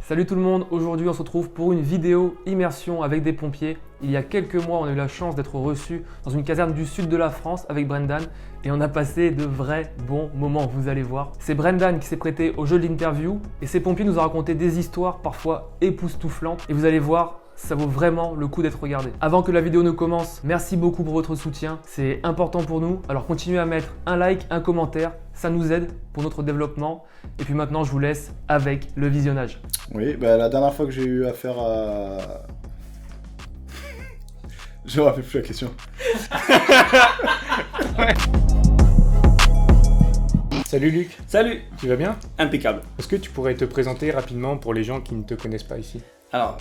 Salut tout le monde, aujourd'hui on se retrouve pour une vidéo immersion avec des pompiers. Il y a quelques mois, on a eu la chance d'être reçus dans une caserne du sud de la France avec Brendan et on a passé de vrais bons moments, vous allez voir. C'est Brendan qui s'est prêté au jeu de l'interview et ces pompiers nous ont raconté des histoires parfois époustouflantes et vous allez voir, ça vaut vraiment le coup d'être regardé. Avant que la vidéo ne commence, merci beaucoup pour votre soutien, c'est important pour nous. Alors continuez à mettre un like, un commentaire, ça nous aide pour notre développement. Et puis maintenant, je vous laisse avec le visionnage. Oui, la dernière fois que j'ai eu affaire à... Je me rappelle plus la question. Salut Luc. Salut. Tu vas bien? Impeccable. Est-ce que tu pourrais te présenter rapidement pour les gens qui ne te connaissent pas ici? Alors,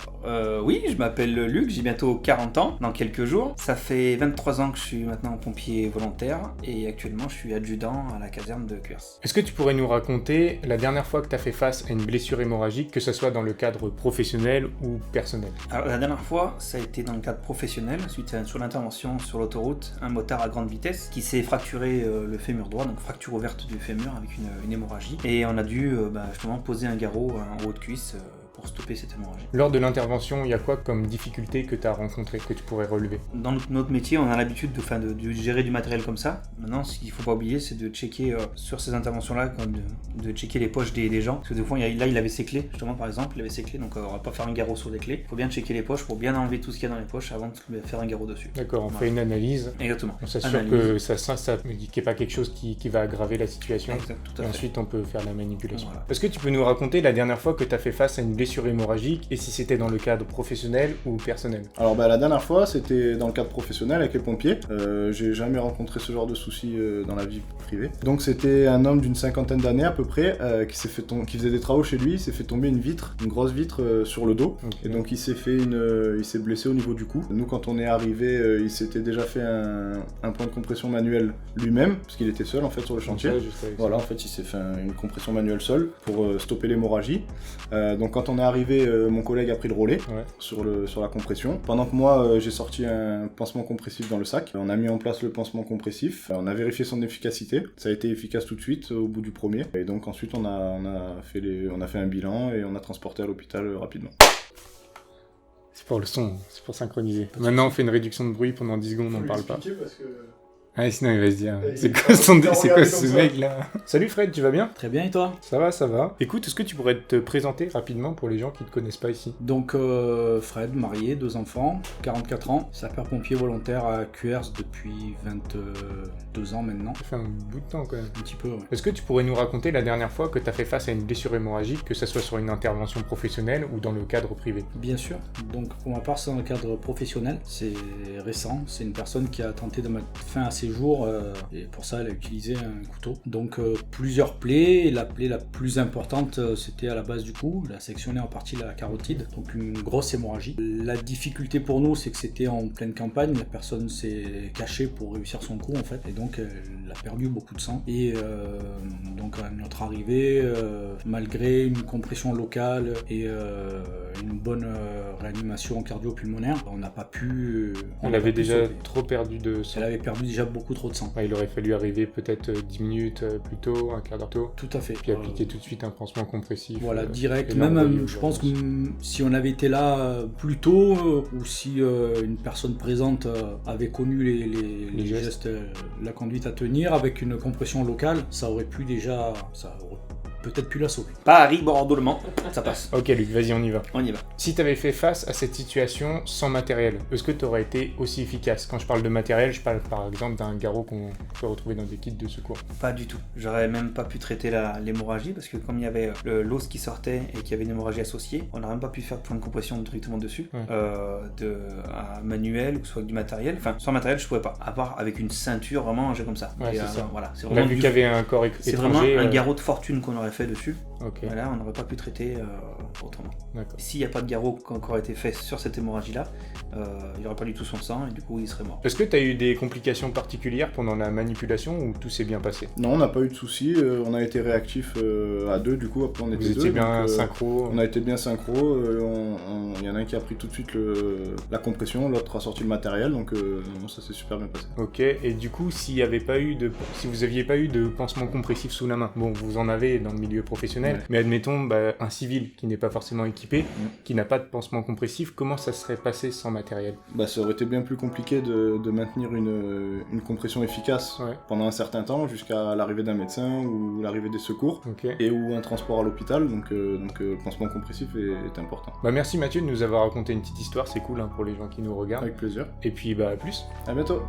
oui, je m'appelle Luc, j'ai bientôt 40 ans, dans quelques jours. Ça fait 23 ans que je suis maintenant pompier volontaire et actuellement je suis adjudant à la caserne de Cuers. Est-ce que tu pourrais nous raconter la dernière fois que tu as fait face à une blessure hémorragique, que ce soit dans le cadre professionnel ou personnel? Alors, la dernière fois, ça a été dans le cadre professionnel, suite à sur l'intervention sur l'autoroute, un motard à grande vitesse qui s'est fracturé le fémur droit, donc fracture ouverte du fémur avec une hémorragie. Et on a dû justement poser un garrot en haut de cuisse pour stopper cette hémorragie. Lors de l'intervention, il y a quoi comme difficulté que tu as rencontré, que tu pourrais relever? Dans notre métier, on a l'habitude de gérer du matériel comme ça. Maintenant, ce qu'il ne faut pas oublier, c'est de checker sur ces interventions-là, de checker les poches des gens. Parce que des fois, là, il avait ses clés, justement, par exemple, il avait ses clés, donc on va pas faire un garrot sur des clés. Il faut bien checker les poches pour bien enlever tout ce qu'il y a dans les poches avant de faire un garrot dessus. D'accord, on fait une analyse. Exactement. On s'assure que ça qu'il n'y ait pas quelque chose qui va aggraver la situation. Exact, tout à et fait. ensuite, on peut faire la manipulation. Voilà. Est-ce que tu peux nous raconter la dernière fois que tu as fait face à une blessure hémorragique et si c'était dans le cadre professionnel ou personnel? Alors la dernière fois, c'était dans le cadre professionnel avec les pompiers. J'ai jamais rencontré ce genre de soucis dans la vie privée. Donc c'était un homme d'une cinquantaine d'années à peu près qui qui faisait des travaux chez lui, il s'est fait tomber une grosse vitre sur le dos. Okay. Et donc il s'est blessé au niveau du cou. Nous quand on est arrivé, il s'était déjà fait un point de compression manuel lui-même, parce qu'il était seul en fait sur le chantier. Voilà, en fait il s'est fait une compression manuelle seule pour stopper l'hémorragie. Donc quand on est arrivé, mon collègue a pris le relais sur la compression. Pendant que moi, j'ai sorti un pansement compressif dans le sac. On a mis en place le pansement compressif. On a vérifié son efficacité. Ça a été efficace tout de suite au bout du premier. Et donc ensuite, on a fait un bilan et on a transporté à l'hôpital rapidement. C'est pour le son, c'est pour synchroniser. Maintenant, on fait une réduction de bruit pendant 10 secondes, on ne parle pas. Parce que... Ah, sinon il va se dire, c'est quoi ce mec là? Salut Fred, tu vas bien? Très bien, et toi? Ça va, ça va. Écoute, est-ce que tu pourrais te présenter rapidement pour les gens qui ne te connaissent pas ici? Donc Fred, marié, 2 enfants, 44 ans, sapeur-pompier volontaire à Cuers depuis 22 ans maintenant. Ça fait un bout de temps quand même. Un petit peu, ouais. Est-ce que tu pourrais nous raconter la dernière fois que tu as fait face à une blessure hémorragique, que ce soit sur une intervention professionnelle ou dans le cadre privé? Bien sûr. Donc pour ma part, c'est dans le cadre professionnel. C'est récent. C'est une personne qui a tenté de mettre fin à ses jours et pour ça, elle a utilisé un couteau. Donc plusieurs plaies. Et la plaie la plus importante, c'était à la base du cou. Elle a sectionné en partie la carotide. Donc une grosse hémorragie. La difficulté pour nous, c'est que c'était en pleine campagne. La personne s'est cachée pour réussir son coup en fait. Et donc elle a perdu beaucoup de sang. Et donc à notre arrivée, malgré une compression locale et une bonne réanimation cardio-pulmonaire, on n'a pas pu... Elle avait déjà trop perdu de sang. Elle avait perdu déjà beaucoup trop de sang. Il aurait fallu arriver peut-être 10 minutes plus tôt, un quart d'heure tôt. Tout à fait. Puis appliquer tout de suite un pansement compressif. Voilà, direct. Même, je pense que si on avait été là plus tôt, ou si une personne présente avait connu les gestes, la conduite à tenir, avec une compression locale, ça aurait pu déjà... Ça aurait peut-être pu la sauver. Paris, Bordeaux, Le Mans, ça passe. Ok Luc, vas-y, on y va. On y va. Si tu avais fait face à cette situation sans matériel, est-ce que tu aurais été aussi efficace? Quand je parle de matériel, je parle par exemple d'un garrot qu'on peut retrouver dans des kits de secours. Pas du tout. J'aurais même pas pu traiter l'hémorragie parce que comme il y avait l'os qui sortait et qu'il y avait une hémorragie associée, on n'aurait même pas pu faire de point de compression directement dessus, manuel ou soit avec du matériel. Enfin, sans matériel, je pouvais pas. À part avec une ceinture vraiment rangée comme ça. Ouais, c'est ça. Voilà, c'est On a vu qu'il y avait un corps étranger. C'est vraiment un garrot de fortune qu'on aurait fait dessus. Okay. Voilà, on n'aurait pas pu traiter autrement. D'accord. S'il n'y a pas de garrot qui a encore été fait sur cette hémorragie-là, il n'y aurait pas du tout son sang et du coup il serait mort. Est-ce que tu as eu des complications particulières pendant la manipulation ou tout s'est bien passé? Non, on n'a pas eu de soucis. On a été réactifs à deux du coup. Après on était Vous étiez deux, bien donc, synchro? On a été bien synchro. Il y en a un qui a pris tout de suite la compression, l'autre a sorti le matériel, donc ça s'est super bien passé. Ok, et du coup, si vous aviez pas eu de pansement compressif sous la main, bon, vous en avez dans le milieu professionnel. Ouais. Mais admettons, un civil qui n'est pas forcément équipé, qui n'a pas de pansement compressif, comment ça serait passé sans matériel? Ça aurait été bien plus compliqué de maintenir une compression efficace pendant un certain temps, jusqu'à l'arrivée d'un médecin ou l'arrivée des secours, et ou un transport à l'hôpital, donc le pansement compressif est important. Merci Mathieu de nous avoir raconté une petite histoire, c'est cool pour les gens qui nous regardent. Avec plaisir. Et puis à plus. À bientôt.